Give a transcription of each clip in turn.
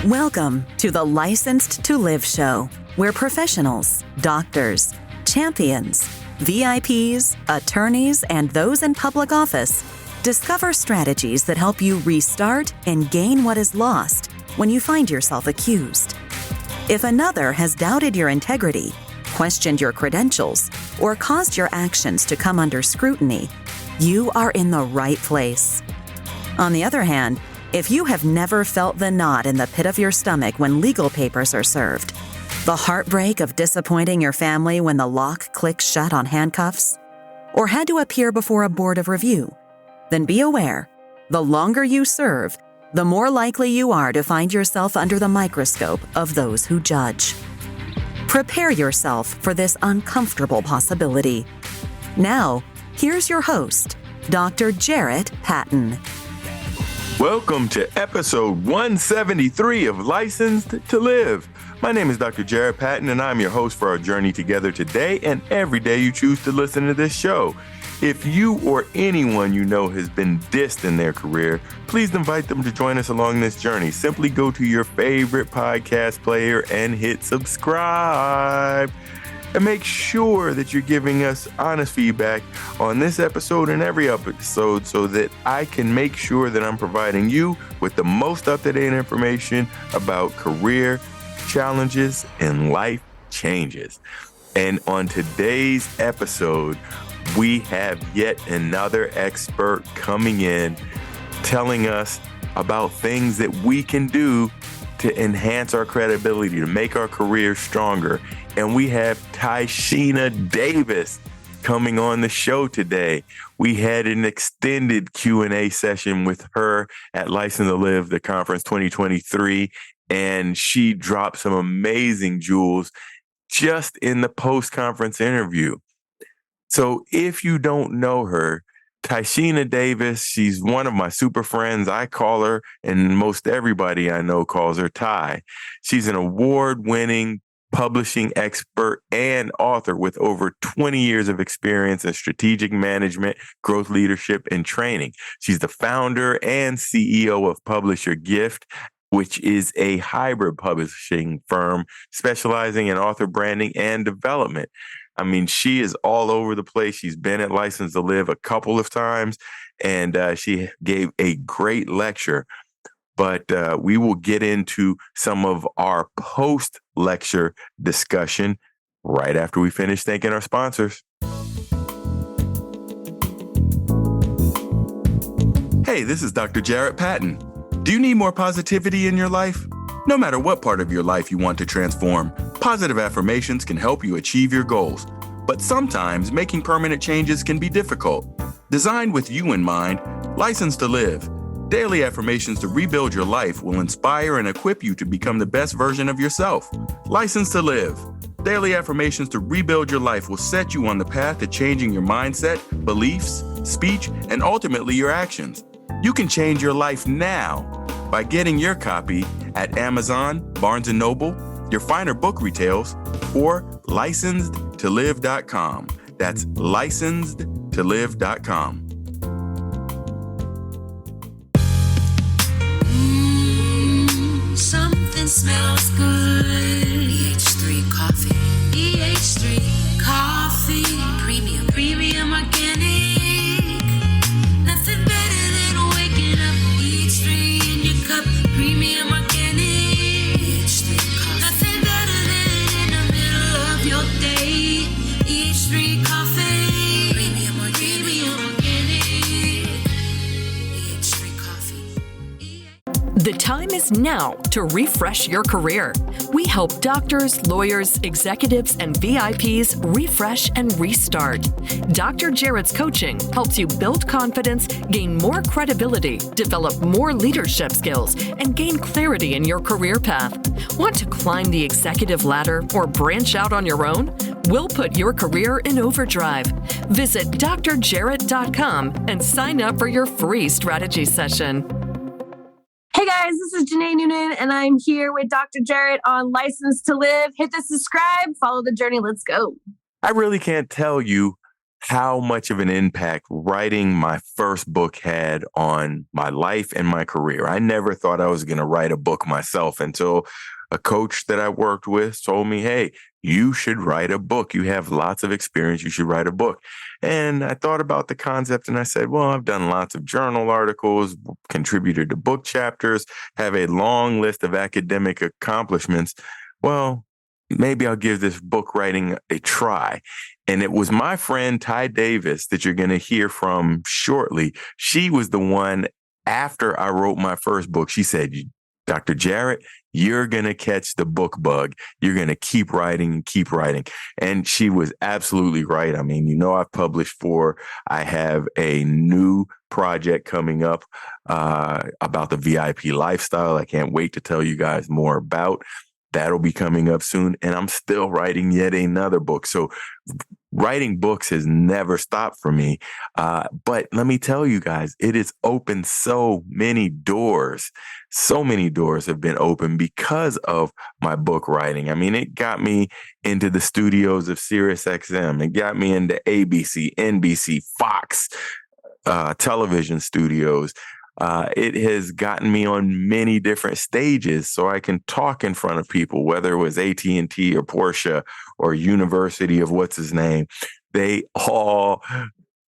Welcome to the Licensed to Live show, where professionals, doctors, champions, VIPs, attorneys, and those in public office discover strategies that help you restart and gain what is lost when you find yourself accused. If another has doubted your integrity, questioned your credentials, or caused your actions to come under scrutiny, you are in the right place. On the other hand, if you have never felt the knot in the pit of your stomach when legal papers are served, the heartbreak of disappointing your family when the lock clicks shut on handcuffs, or had to appear before a board of review, then be aware, the longer you serve, the more likely you are to find yourself under the microscope of those who judge. Prepare yourself for this uncomfortable possibility. Now, here's your host, Dr. Jarret Patton. Welcome to episode 173 of Licensed to Live. My name is Dr. Jarret Patton, and I'm your host for our journey together today and every day you choose to listen to this show. If you or anyone you know has been dissed in their career, please invite them to join us along this journey. Simply go to your favorite podcast player and hit subscribe. And make sure that you're giving us honest feedback on this episode and every episode so that I can make sure that I'm providing you with the most up-to-date information about career challenges and life changes. And on today's episode, we have yet another expert coming in telling us about things that we can do to enhance our credibility, to make our career stronger. And we have Tieshena Davis coming on the show today. We had an extended Q&A session with her at License to Live, the conference 2023, and she dropped some amazing jewels just in the post-conference interview. So if you don't know her, Tieshena Davis, she's one of my super friends. I call her, and most everybody I know calls her Ty. She's an award-winning publishing expert and author with over 20 years of experience in strategic management, growth leadership, and training. She's the founder and CEO of Publisher Gift, which is a hybrid publishing firm specializing in author branding and development. I mean, she is all over the place. She's been at License to Live a couple of times, and she gave a great lecture. But we will get into some of our post-lecture discussion right after we finish thanking our sponsors. Hey, this is Dr. Jarret Patton. Do you need more positivity in your life? No matter what part of your life you want to transform, positive affirmations can help you achieve your goals. But sometimes making permanent changes can be difficult. Designed with you in mind, License to Live. Daily affirmations to rebuild your life will inspire and equip you to become the best version of yourself. License to Live. Daily affirmations to rebuild your life will set you on the path to changing your mindset, beliefs, speech, and ultimately your actions. You can change your life now by getting your copy at Amazon, Barnes & Noble, your finer book retails, or licensedtolive.com. That's licensedtolive.com. Something smells good. EH3 coffee. EH3 coffee. Premium organic. Nothing better than waking up. EH3 in your cup. Premium organic. EH3 coffee. Nothing better than in the middle of your day. EH3 coffee. Premium organic. EH3 coffee. The time is now to refresh your career. We help doctors, lawyers, executives, and VIPs refresh and restart. Dr. Jarret's coaching helps you build confidence, gain more credibility, develop more leadership skills, and gain clarity in your career path. Want to climb the executive ladder or branch out on your own? We'll put your career in overdrive. Visit drjarret.com and sign up for your free strategy session. Hey guys, this is Janae Noonan, and I'm here with Dr. Jarret on License to Live. Hit the subscribe, follow the journey. Let's go. I really can't tell you how much of an impact writing my first book had on my life and my career. I never thought I was going to write a book myself until a coach that I worked with told me, hey, you should write a book. You have lots of experience. You should write a book. And I thought about the concept and I said, well, I've done lots of journal articles, contributed to book chapters, have a long list of academic accomplishments. Well, maybe I'll give this book writing a try. And it was my friend Tieshena Davis that you're going to hear from shortly. She was the one after I wrote my first book. She said, Dr. Jarret, you're going to catch the book bug. You're going to keep writing and keep writing. And she was absolutely right. I mean, I've published 4. I have a new project coming up about the VIP lifestyle. I can't wait to tell you guys more about. That'll be coming up soon. And I'm still writing yet another book. So writing books has never stopped for me. But let me tell you guys, it has opened so many doors. So many doors have been opened because of my book writing. I mean, it got me into the studios of SiriusXM. It got me into ABC, NBC, Fox, television studios. It has gotten me on many different stages so I can talk in front of people, whether it was AT&T or Porsche or University of what's his name. They all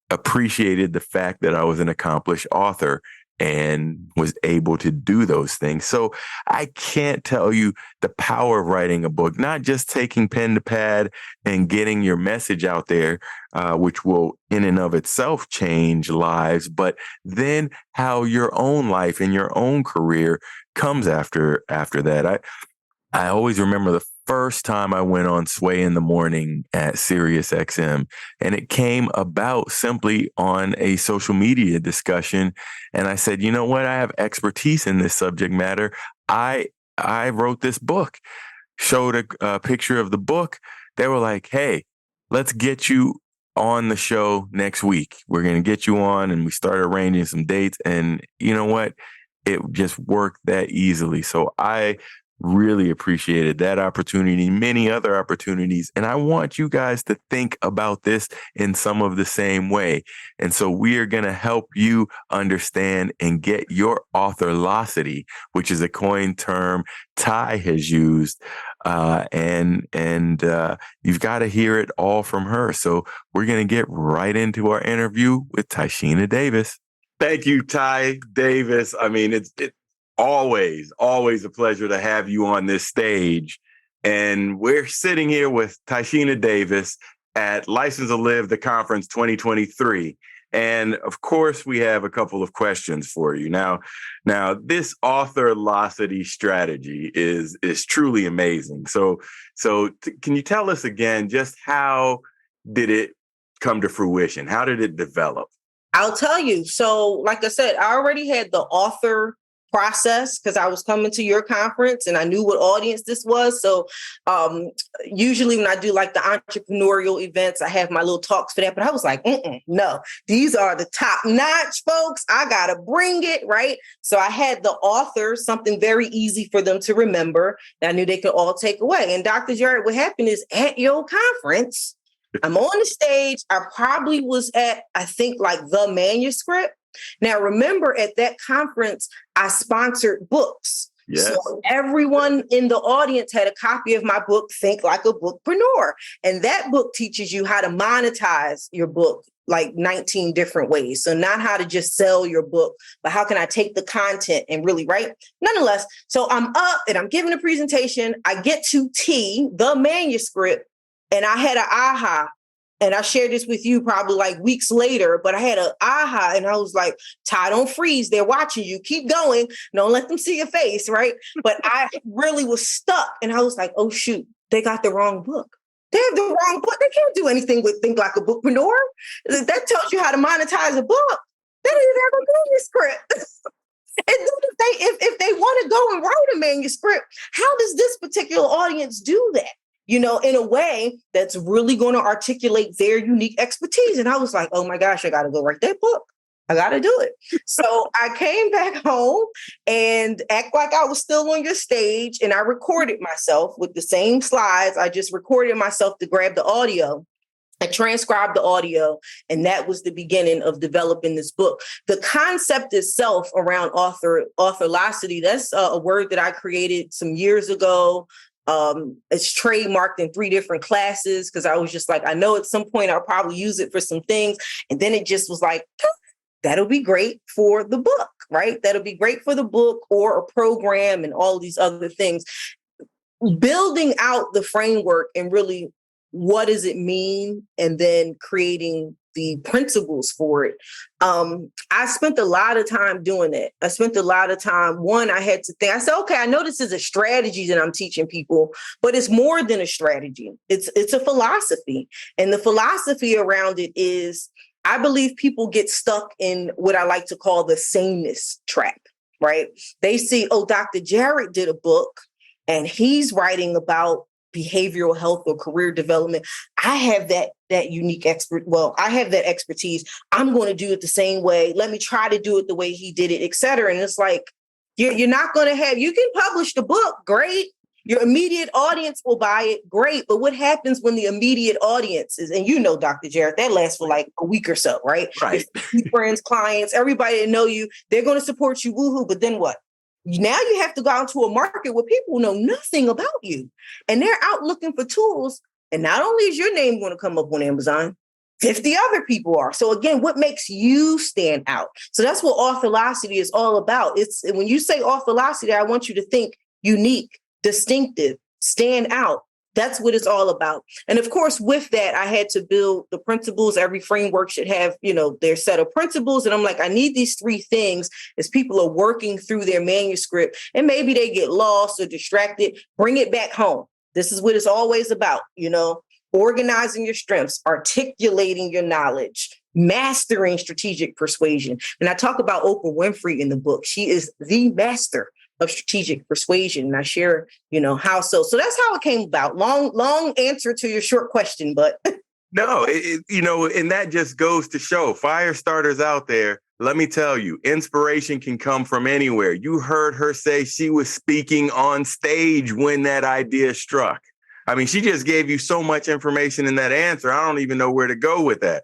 appreciated the fact that I was an accomplished author and was able to do those things. So I can't tell you the power of writing a book, not just taking pen to pad and getting your message out there, which will in and of itself change lives, but then how your own life and your own career comes after that. I always remember the first time I went on Sway in the Morning at SiriusXM, and it came about simply on a social media discussion. And I said, you know what? I have expertise in this subject matter. I wrote this book, showed a picture of the book. They were like, hey, let's get you on the show next week. We're going to get you on. And we started arranging some dates. And you know what? It just worked that easily. So I really appreciated that opportunity, many other opportunities. And I want you guys to think about this in some of the same way. And so we are going to help you understand and get your authorlocity, which is a coined term Ty has used. And you've got to hear it all from her. So we're going to get right into our interview with Tieshena Davis. Thank you, Ty Davis. I mean, it's always a pleasure to have you on this stage. And we're sitting here with Tieshena Davis at License to Live, the conference 2023. And of course, we have a couple of questions for you. Now this Authorlocity strategy is truly amazing. So can you tell us again, just how did it come to fruition? How did it develop? I'll tell you. So like I said, I already had the author process because I was coming to your conference and I knew what audience this was. So usually when I do like the entrepreneurial events, I have my little talks for that. But I was like, no, these are the top notch folks. I got to bring it, right? So I had the author, something very easy for them to remember that I knew they could all take away. And Dr. Jarret, what happened is at your conference, I'm on the stage. I probably was at, I think, like the manuscript. Now, remember, at that conference, I sponsored books. Yes. So everyone in the audience had a copy of my book, Think Like a Bookpreneur. And that book teaches you how to monetize your book like 19 different ways. So not how to just sell your book, but how can I take the content and really write? Nonetheless, so I'm up and I'm giving a presentation. I get to T, the manuscript, and I had an aha. And I shared this with you probably like weeks later, but I had an aha and I was like, Ty, don't freeze. They're watching you. Keep going. Don't let them see your face, right? But I really was stuck. And I was like, oh, shoot, they got the wrong book. They have the wrong book. They can't do anything with Think Like a Bookpreneur. That tells you how to monetize a book. They don't even have a manuscript. And then if they want to go and write a manuscript, how does this particular audience do that? You know, in a way that's really going to articulate their unique expertise. And I was like, oh my gosh, I got to go write that book. I got to do it. So I came back home and act like I was still on your stage. And I recorded myself with the same slides. I just recorded myself to grab the audio. I transcribed the audio, and that was the beginning of developing this book. The concept itself around authorlocity, that's a word that I created some years ago. It's trademarked in 3 different classes because I was just like, I know at some point I'll probably use it for some things. And then it just was like, that'll be great for the book, right? That'll be great for the book or a program and all these other things. Building out the framework and really what does it mean, and then creating the principles for it. I spent a lot of time doing that. I spent a lot of time. One, I had to think, I said, okay, I know this is a strategy that I'm teaching people, but it's more than a strategy. It's a philosophy. And the philosophy around it is, I believe people get stuck in what I like to call the sameness trap, right? They see, oh, Dr. Jarret did a book and he's writing about behavioral health or career development. I have that unique I have that expertise. I'm going to do it the same way. Let me try to do it the way he did it, et cetera. And it's like, you're not going to have, you can publish the book, great. Your immediate audience will buy it, great. But what happens when the immediate audience is, and you know, Dr. Jarret, that lasts for like a week or so, right? Right. Friends, clients, everybody that know you, they're going to support you, woohoo. But then what? Now you have to go out to a market where people know nothing about you, and they're out looking for tools. And not only is your name going to come up on Amazon, 50 other people are. So again, what makes you stand out? So that's what Authorlocity is all about. It's when you say Authorlocity, I want you to think unique, distinctive, stand out. That's what it's all about. And of course, with that, I had to build the principles. Every framework should have, their set of principles. And I'm like, I need these 3 things as people are working through their manuscript and maybe they get lost or distracted. Bring it back home. This is what it's always about, organizing your strengths, articulating your knowledge, mastering strategic persuasion. And I talk about Oprah Winfrey in the book. She is the master of strategic persuasion. And I share, how so. So that's how it came about. Long answer to your short question, but. No, and that just goes to show fire starters out there. Let me tell you, inspiration can come from anywhere. You heard her say she was speaking on stage when that idea struck. I mean, she just gave you so much information in that answer. I don't even know where to go with that.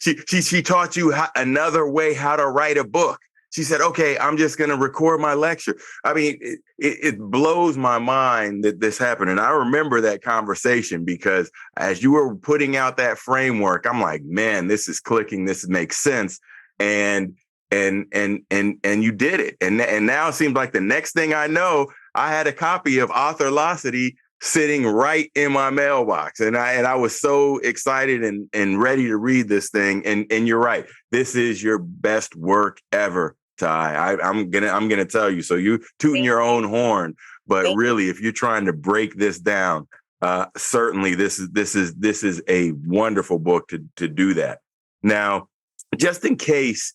She taught you another way how to write a book. She said, okay, I'm just going to record my lecture. I mean, it blows my mind that this happened. And I remember that conversation because as you were putting out that framework, I'm like, man, this is clicking. This makes sense. And you did it. And now it seems like the next thing I know, I had a copy of Authorlocity sitting right in my mailbox. And I was so excited and ready to read this thing. And you're right. This is your best work ever, Ty. I'm gonna tell you. So you tooting your own horn, but really, if you're trying to break this down, certainly this is a wonderful book to do that. Now, just in case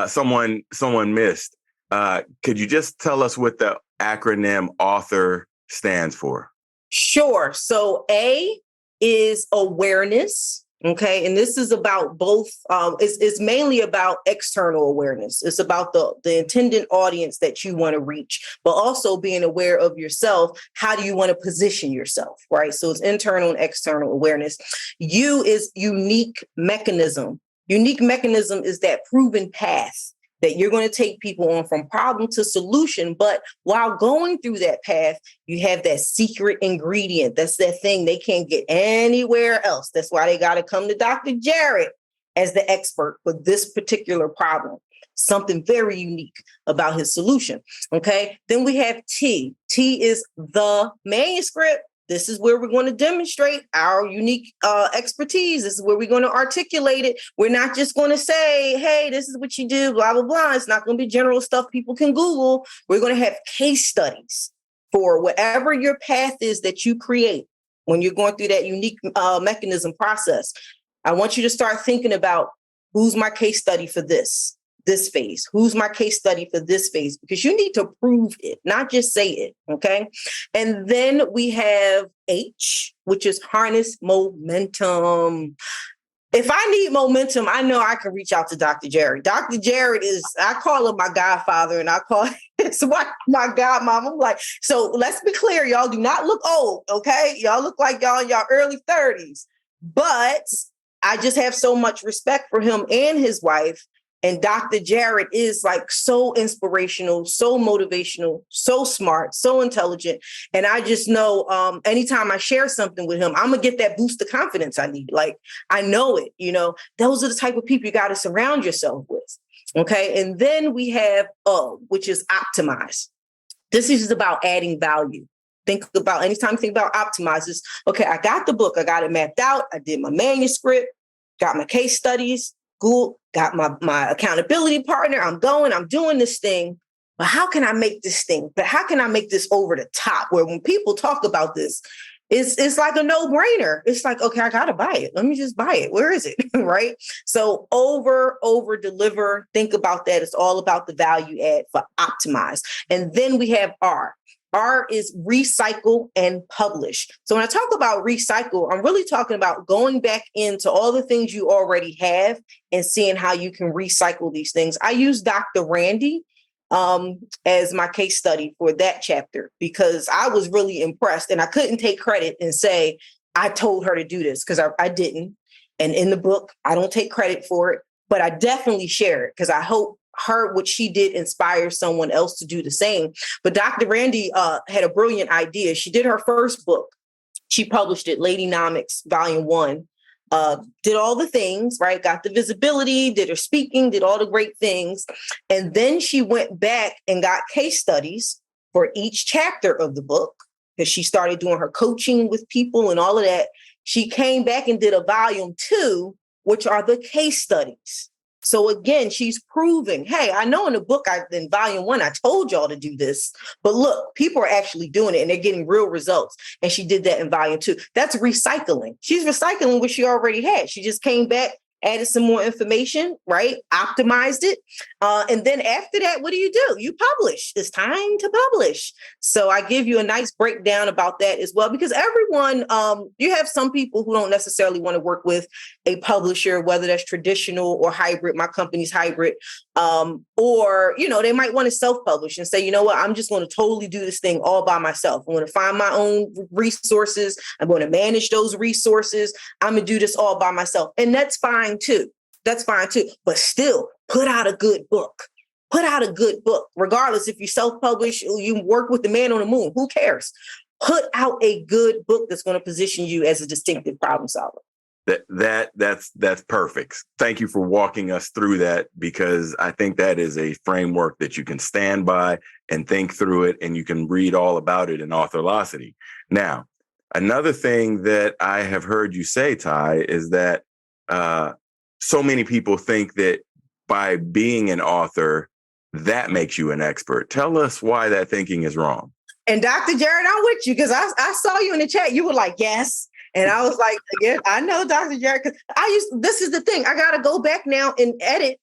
someone missed, could you just tell us what the acronym author stands for? Sure. So A is awareness. Okay. And this is about both. It's mainly about external awareness. It's about the intended audience that you want to reach, but also being aware of yourself. How do you want to position yourself? Right. So it's internal and external awareness. U is unique mechanism. Unique mechanism is that proven path that you're going to take people on from problem to solution. But while going through that path, you have that secret ingredient. That's that thing they can't get anywhere else. That's why they got to come to Dr. Jarret as the expert for this particular problem. Something very unique about his solution. Okay. Then we have T. T is the manuscript. This is where we're going to demonstrate our unique expertise. This is where we're going to articulate it. We're not just going to say, hey, this is what you do, blah, blah, blah. It's not going to be general stuff people can Google. We're going to have case studies for whatever your path is that you create when you're going through that unique mechanism process. I want you to start thinking about who's my case study for this phase? Who's my case study for this phase? Because you need to prove it, not just say it, okay? And then we have H, which is harness momentum. If I need momentum, I know I can reach out to Dr. Jarret. Dr. Jarret is, I call him my godfather and I call it's my godmom. I'm like, so let's be clear, y'all do not look old, okay? Y'all look like y'all in y'all early 30s. But I just have so much respect for him and his wife. And Dr. Jarret is like so inspirational, so motivational, so smart, so intelligent. And I just know anytime I share something with him, I'm going to get that boost of confidence I need. Like, I know it, those are the type of people you got to surround yourself with. Okay. And then we have which is optimize. This is about adding value. Anytime you think about optimize, is okay, I got the book, I got it mapped out, I did my manuscript, got my case studies, Google, got my accountability partner. I'm doing this thing, but how can I make this thing? But how can I make this over the top? Where when people talk about this, it's like a no-brainer. It's like, okay, I gotta buy it. Let me just buy it. Where is it? Right? So over deliver. Think about that. It's all about the value add for optimize. And then we have R. R is recycle and publish. So when I talk about recycle, I'm really talking about going back into all the things you already have and seeing how you can recycle these things. I use Dr. Randy as my case study for that chapter because I was really impressed and I couldn't take credit and say, I told her to do this because I didn't. And in the book, I don't take credit for it, but I definitely share it because I hope what she did inspires someone else to do the same. But Dr. Randy had a brilliant idea. She did her first book. She published it, Ladynomics, Volume 1. Did all the things, right? Got the visibility, did her speaking, did all the great things. And then she went back and got case studies for each chapter of the book because she started doing her coaching with people and all of that. She came back and did a Volume 2, which are the case studies. So again, she's proving, hey, I know in the book, in Volume 1, I told y'all to do this, but look, people are actually doing it and they're getting real results. And she did that in Volume 2. That's recycling. She's recycling what she already had. She just came back, added some more information, right? Optimized it. And then after that, what do? You publish. It's time to publish. So I give you a nice breakdown about that as well, because everyone, you have some people who don't necessarily want to work with a publisher, whether that's traditional or hybrid. My company's hybrid. Or, they might want to self-publish and say, you know what, I'm just going to totally do this thing all by myself. I'm going to find my own resources. I'm going to manage those resources. I'm going to do this all by myself. And that's fine too. But still, put out a good book. Regardless if you self-publish, you work with the man on the moon, who cares? Put out a good book that's going to position you as a distinctive problem solver. That's perfect. Thank you for walking us through that, because I think that is a framework that you can stand by and think through it, and you can read all about it in Authorlocity. Now, another thing that I have heard you say, Ty, is that so many people think that by being an author, that makes you an expert. Tell us why that thinking is wrong. And Dr. Jarret, I'm with you because I saw you in the chat. You were like, yes. And I was like, yeah, I know Dr. Jarret. This is the thing. I got to go back now and edit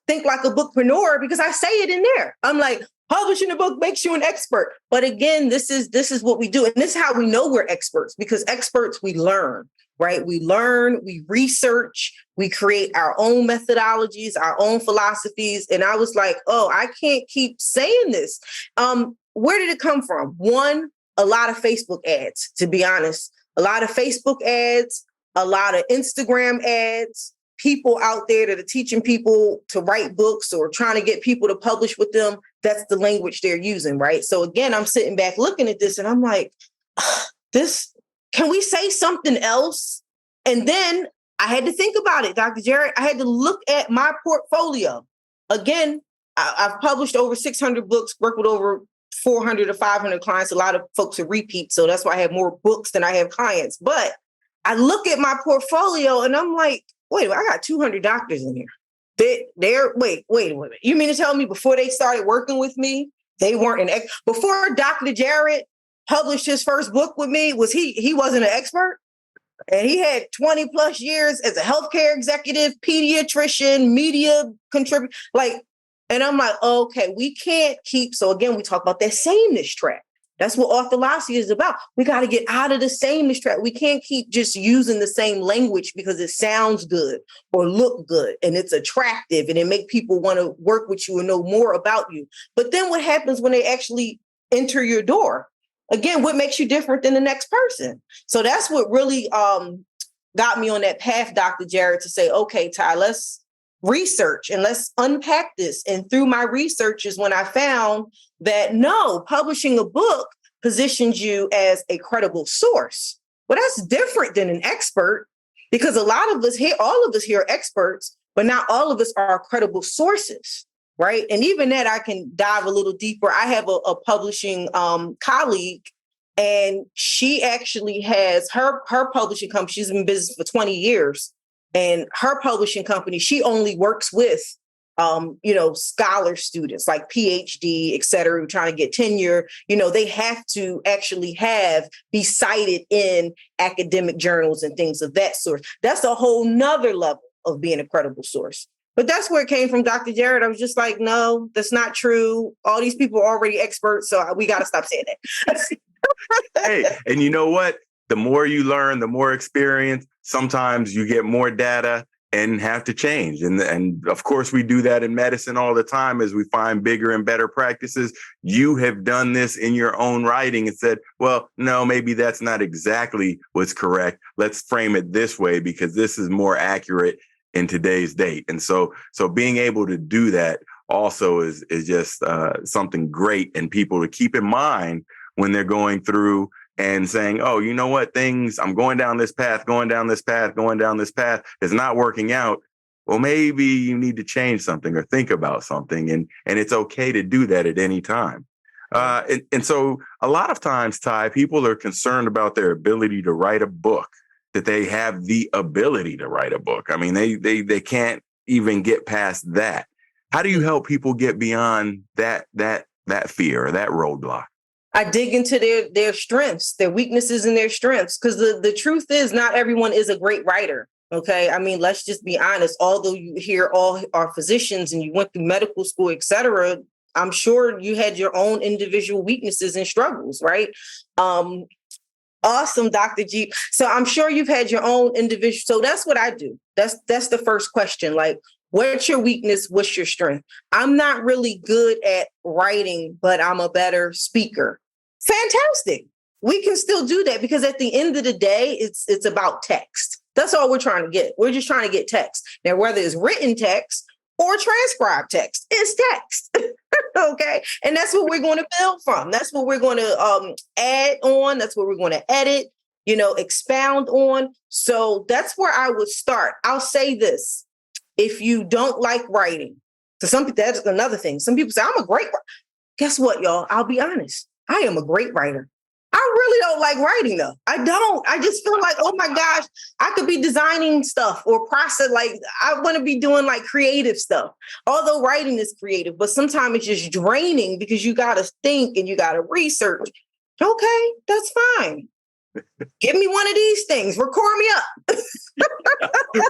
Think Like a Bookpreneur because I say it in there. I'm like, publishing a book makes you an expert. But again, this is what we do. And this is how we know we're experts, because experts, we learn, right? We learn, we research, we create our own methodologies, our own philosophies. And I was like, oh, I can't keep saying this. Where did it come from? One, a lot of Facebook ads, to be honest. A lot of Facebook ads, a lot of Instagram ads, people out there that are teaching people to write books or trying to get people to publish with them. That's the language they're using, right? So again, I'm sitting back looking at this and I'm like, can we say something else? And then I had to think about it, Dr. Jarret. I had to look at my portfolio. Again, I've published over 600 books, worked with over 400 or 500 clients. A lot of folks are repeat. So that's why I have more books than I have clients. But I look at my portfolio and I'm like, wait, I got 200 doctors in here. Wait a minute. You mean to tell me before they started working with me, they weren't before Dr. Jarret published his first book with me, he wasn't an expert? And he had 20 plus years as a healthcare executive, pediatrician, media contributor, and I'm like, okay, we can't keep. So again, we talk about that sameness trap. That's what Authorlocity is about. We got to get out of the sameness trap. We can't keep just using the same language because it sounds good or look good and it's attractive and it make people want to work with you and know more about you. But then what happens when they actually enter your door? Again, what makes you different than the next person? So that's what really got me on that path, Dr. Jarret, to say, okay, Ty, let's research and let's unpack this. And through my research is when I found that no, publishing a book positions you as a credible source. Well, that's different than an expert, because a lot of us here, all of us here are experts, but not all of us are credible sources, right? And even that, I can dive a little deeper. I have a publishing colleague, and she actually has her publishing company. She's been in business for 20 years. And her publishing company, she only works with, scholar students like PhD, et cetera, who are trying to get tenure. They have to actually be cited in academic journals and things of that sort. That's a whole nother level of being a credible source. But that's where it came from, Dr. Jarret. I was just like, no, that's not true. All these people are already experts, so we got to stop saying that. Hey, and you know what? The more you learn, the more experience, sometimes you get more data and have to change. And of course, we do that in medicine all the time as we find bigger and better practices. You have done this in your own writing and said, well, no, maybe that's not exactly what's correct. Let's frame it this way because this is more accurate in today's date. And so being able to do that also is just something great, and people to keep in mind when they're going through and saying, oh, you know what, I'm going down this path, it's not working out. Well, maybe you need to change something or think about something. And it's okay to do that at any time. And so a lot of times, Ty, people are concerned about their ability to write a book, that they have the ability to write a book. I mean, they can't even get past that. How do you help people get beyond that fear or that roadblock? I dig into their strengths, their weaknesses and their strengths, because the truth is not everyone is a great writer. Okay. I mean, let's just be honest. Although you hear all our physicians and you went through medical school, et cetera, I'm sure you had your own individual weaknesses and struggles, right? Awesome, Dr. G. So I'm sure you've had your own individual. So that's what I do. That's the first question. Like, what's your weakness? What's your strength? I'm not really good at writing, but I'm a better speaker. Fantastic. We can still do that, because at the end of the day, it's about text. That's all we're trying to get. We're just trying to get text. Now, whether it's written text or transcribed text, it's text. Okay. And that's what we're going to build from. That's what we're going to add on. That's what we're going to edit, expound on. So that's where I would start. I'll say this. If you don't like writing, so some people, that's another thing. Some people say, I'm a great writer. Guess what, y'all? I'll be honest. I am a great writer. I really don't like writing, though. I don't. I just feel like, oh my gosh, I could be designing stuff or process. Like, I want to be doing like creative stuff. Although writing is creative, but sometimes it's just draining because you got to think and you got to research. Okay, that's fine. Give me one of these things. Record me up.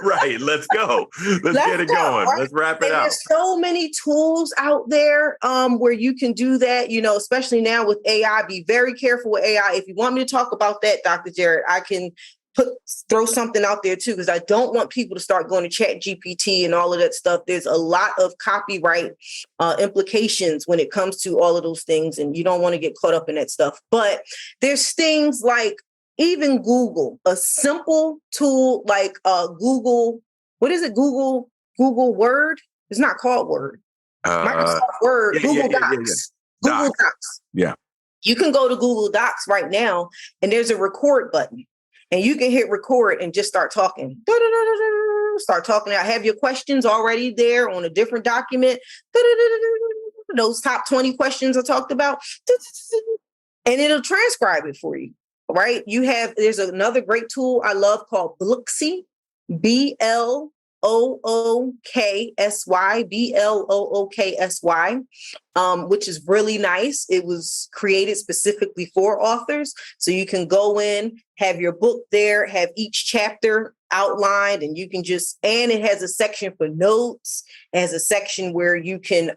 Right. Let's go. Let's get it going. Right? Let's wrap it up. There's so many tools out there where you can do that, especially now with AI. Be very careful with AI. If you want me to talk about that, Dr. Jarret, I can throw something out there too, because I don't want people to start going to Chat GPT and all of that stuff. There's a lot of copyright implications when it comes to all of those things, and you don't want to get caught up in that stuff. But there's things like even Google, a simple tool like Google, what is it? Google Word? It's not called Word. Microsoft Word, Google Docs. Google Docs. Yeah. You can go to Google Docs right now, and there's a record button, and you can hit record and just start talking. Start talking. I have your questions already there on a different document. Those top 20 questions I talked about, and it'll transcribe it for you. Right? There's another great tool I love called Blooksy, Blooksy, Blooksy, which is really nice. It was created specifically for authors. So you can go in, have your book there, have each chapter outlined, and you can and it has a section for notes, it has a section where you can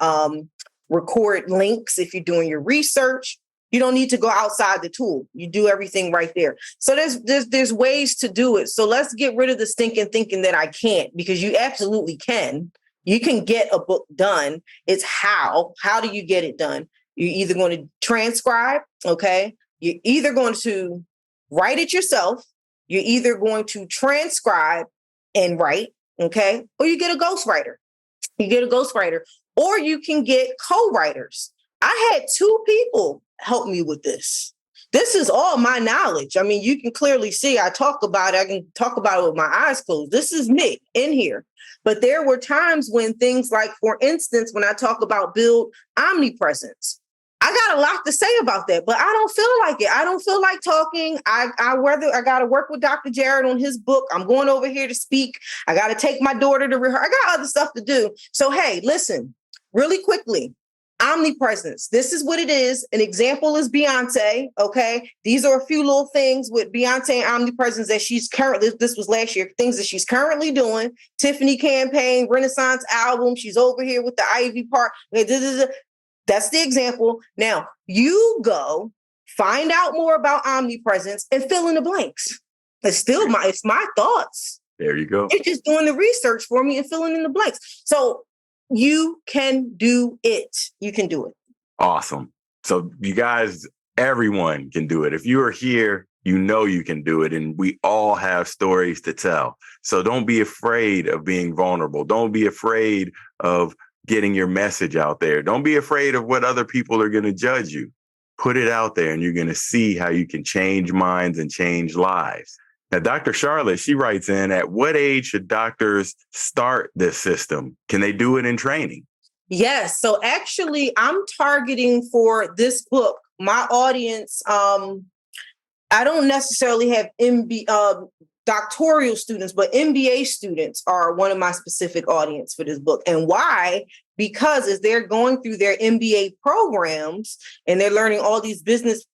record links if you're doing your research. You don't need to go outside the tool. You do everything right there. So there's ways to do it. So let's get rid of the stinking thinking that I can't, because you absolutely can. You can get a book done. It's how. How do you get it done? You're either going to transcribe, okay? You're either going to write it yourself. You're either going to transcribe and write, okay, or you get a ghostwriter. You get a ghostwriter, or you can get co-writers. I had 2 people help me with this. This is all my knowledge. I mean, you can clearly see I talk about it. I can talk about it with my eyes closed. This is me in here. But there were times when things like, for instance, when I talk about build omnipresence, I got a lot to say about that, but I don't feel like it. I don't feel like talking. I got to work with Dr. Jarret on his book. I'm going over here to speak. I got to take my daughter to rehearse. I got other stuff to do. So, hey, listen, really quickly, omnipresence. This is what it is. An example is Beyonce. Okay. These are a few little things with Beyonce and omnipresence that she's currently, this was last year, things that she's currently doing. Tiffany campaign, Renaissance album. She's over here with the Ivy Park. That's the example. Now you go find out more about omnipresence and fill in the blanks. It's my thoughts. There you go. You're just doing the research for me and filling in the blanks. So you can do it. You can do it. Awesome. So you guys, everyone can do it. If you are here, you know you can do it. And we all have stories to tell. So don't be afraid of being vulnerable. Don't be afraid of getting your message out there. Don't be afraid of what other people are going to judge you. Put it out there and you're going to see how you can change minds and change lives. Now, Dr. Charlotte, she writes in, at what age should doctors start this system? Can they do it in training? Yes. So actually, I'm targeting for this book, my audience. I don't necessarily have doctoral students, but MBA students are one of my specific audience for this book. And why? Because as they're going through their MBA programs and they're learning all these business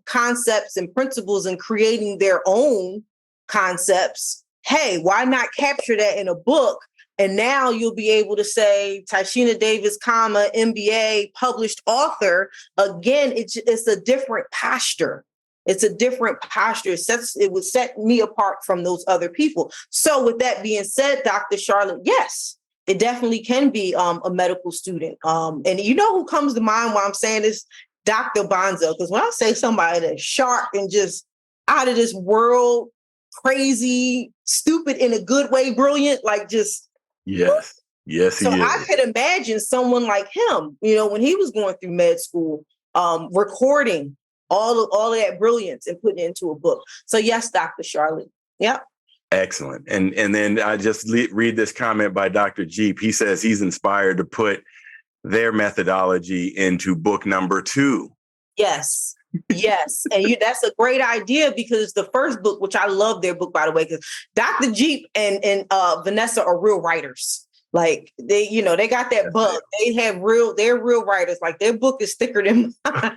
concepts and principles and creating their own concepts, hey, why not capture that in a book? And now you'll be able to say Tieshena Davis, MBA, published author. Again, it's a different posture. It's a different posture. It would set me apart from those other people. So with that being said, Dr. Charlotte, yes, it definitely can be a medical student. And you know who comes to mind while I'm saying this? Dr. Bonzo. Because when I say somebody that's sharp and just out of this world, crazy, stupid in a good way, brilliant, like just... Yes. Yes, he so is. I could imagine someone like him, when he was going through med school, recording all of that brilliance and putting it into a book. So yes, Dr. Charlotte. Yep. Excellent. And then I just read this comment by Dr. Jeep. He says he's inspired to put their methodology into book number 2. Yes. Yes. And that's a great idea because the first book, which I love their book, by the way, because Dr. Jeep and Vanessa are real writers. Like they got that bug. They're real writers. Like their book is thicker than mine.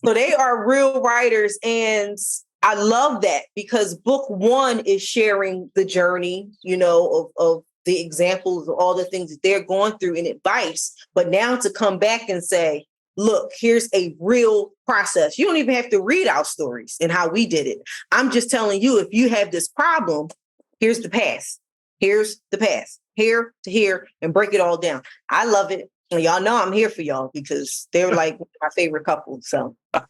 So they are real writers. And I love that because book 1 is sharing the journey, of the examples of all the things that they're going through and advice. But now to come back and say, look, here's a real process. You don't even have to read our stories and how we did it. I'm just telling you, if you have this problem, here's the path. Here's the path, here to here, and break it all down. I love it. And y'all know I'm here for y'all because they're like my favorite couple. So thank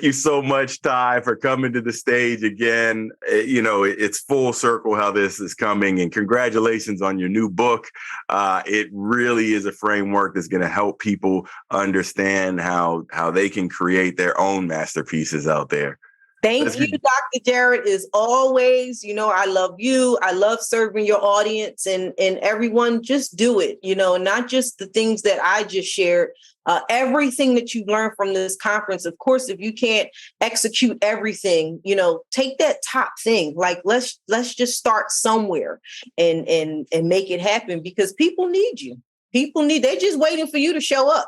you so much, Ty, for coming to the stage again. It's full circle how this is coming, and congratulations on your new book. It really is a framework that's going to help people understand how they can create their own masterpieces out there. Thank you, Dr. Jarret. As always, I love you. I love serving your audience and everyone. Just do it, not just the things that I just shared, everything that you learned from this conference. Of course, if you can't execute everything, take that top thing. Like, let's just start somewhere and make it happen because people need you. They're just waiting for you to show up.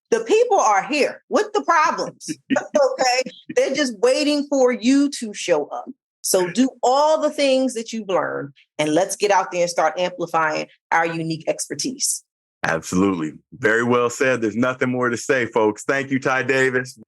The people are here with the problems. Okay. They're just waiting for you to show up. So do all the things that you've learned and let's get out there and start amplifying our unique expertise. Absolutely. Very well said. There's nothing more to say, folks. Thank you, Ty Davis.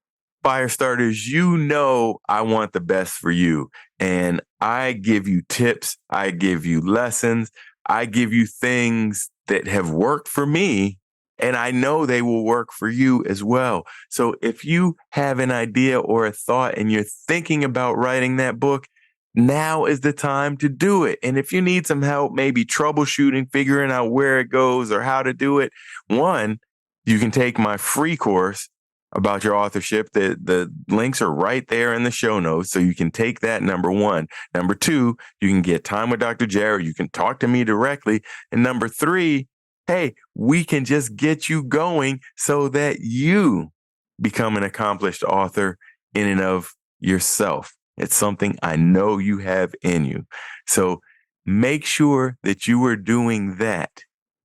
Fire starters, I want the best for you. And I give you tips. I give you lessons. I give you things that have worked for me And I know they will work for you as well. So if you have an idea or a thought and you're thinking about writing that book, now is the time to do it. And if you need some help, maybe troubleshooting, figuring out where it goes or how to do it, one, you can take my free course about your authorship. The links are right there in the show notes. So you can take that, number one. Number two, you can get time with Dr. Jarret. You can talk to me directly. And number three, hey, we can just get you going so that you become an accomplished author in and of yourself. It's something I know you have in you. So make sure that you are doing that.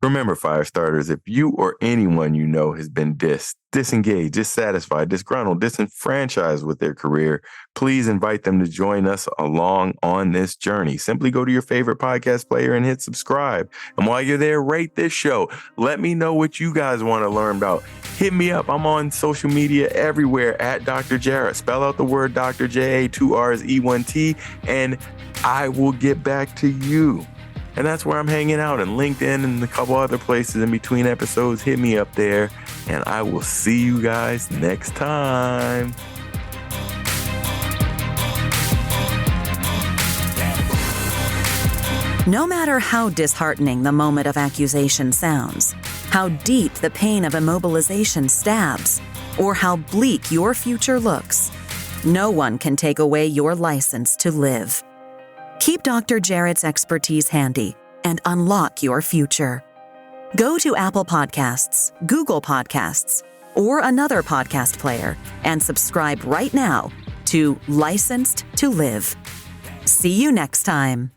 Remember, fire starters, if you or anyone you know has been disengaged, dissatisfied, disgruntled, disenfranchised with their career, please invite them to join us along on this journey. Simply go to your favorite podcast player and hit subscribe. And while you're there, rate this show. Let me know what you guys want to learn about. Hit me up. I'm on social media everywhere at Dr. Jarret. Spell out the word Dr. J-A, 2 R's, E-1-T, and I will get back to you. And that's where I'm hanging out, and LinkedIn and a couple other places in between episodes. Hit me up there, and I will see you guys next time. No matter how disheartening the moment of accusation sounds, how deep the pain of immobilization stabs, or how bleak your future looks, no one can take away your license to live. Keep Dr. Jarret's expertise handy and unlock your future. Go to Apple Podcasts, Google Podcasts, or another podcast player and subscribe right now to Licensed to Live. See you next time.